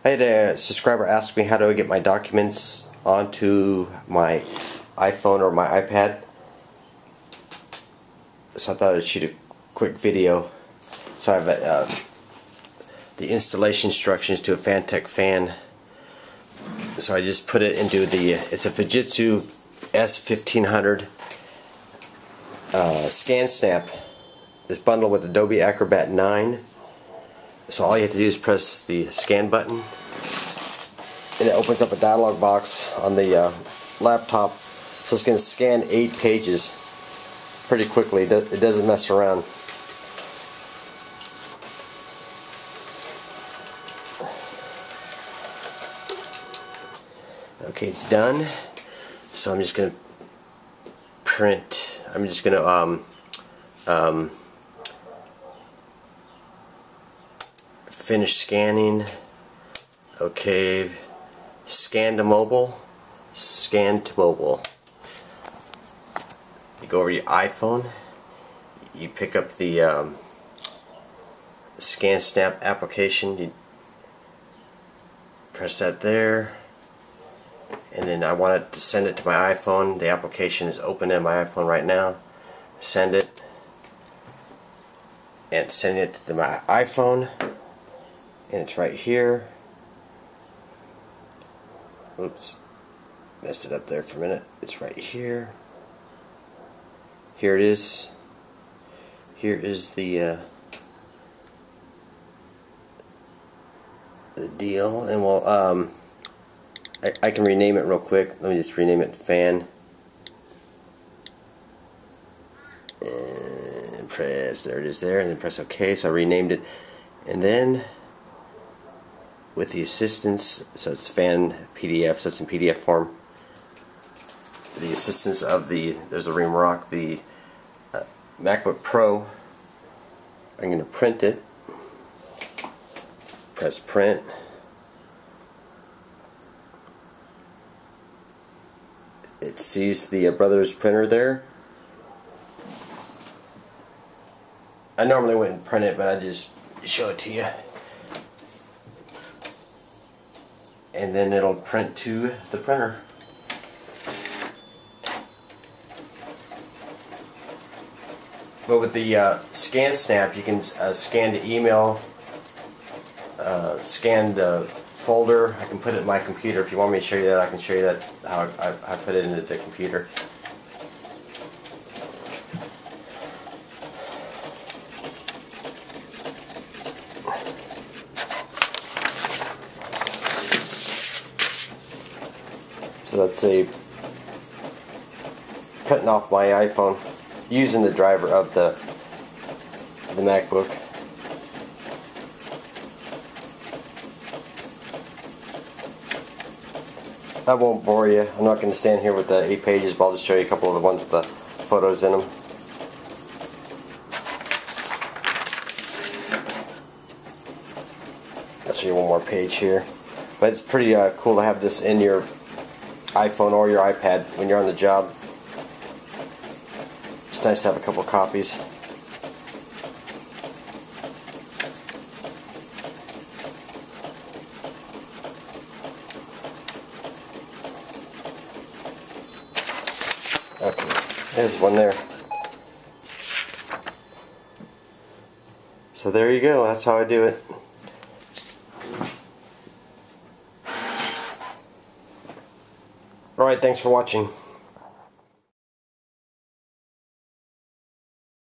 I had a subscriber ask me how do I get my documents onto my iPhone or my iPad. So I thought I'd shoot a quick video. So I have the installation instructions to a Fantech fan. So I just put it into it's a Fujitsu S1500 Scan Snap. This bundled with Adobe Acrobat 9. So all you have to do is press the scan button and it opens up a dialog box on the laptop. So it's going to scan 8 pages pretty quickly. It doesn't mess around. Okay, it's done. So I'm just going to print. I'm just going to finish scanning. Okay, scan to mobile. Scan to mobile. You go over your iPhone. You pick up the Scan Snap application. You press that there. And then I want it to send it to my iPhone. The application is open in my iPhone right now. Send it. And send it to my iPhone. And it's right here. Oops. Messed it up there for a minute. It's right here. Here it is. Here is the deal. And we'll I can rename it real quick. Let me just rename it Fan. And press, there it is there, and then press OK. So I renamed it. And then with the assistance, so it's Fan PDF, so it's in PDF form. The assistance of there's a Remark, the MacBook Pro. I'm going to print it. Press print. It sees the Brothers printer there. I normally wouldn't print it, but I just show it to you. And then it'll print to the printer. But with the Scan Snap, you can scan to email, scan to folder. I can put it in my computer. If you want me to show you that, I can show you that, how I put it into the computer. So that's a printing off my iPhone using the driver of the MacBook. I won't bore you. I'm not going to stand here with the 8 pages, but I'll just show you a couple of the ones with the photos in them. I'll show you one more page here. But it's pretty cool to have this in your iPhone or your iPad when you're on the job. It's nice to have a couple copies. Okay, there's one there. So there you go, that's how I do it. Alright, thanks for watching.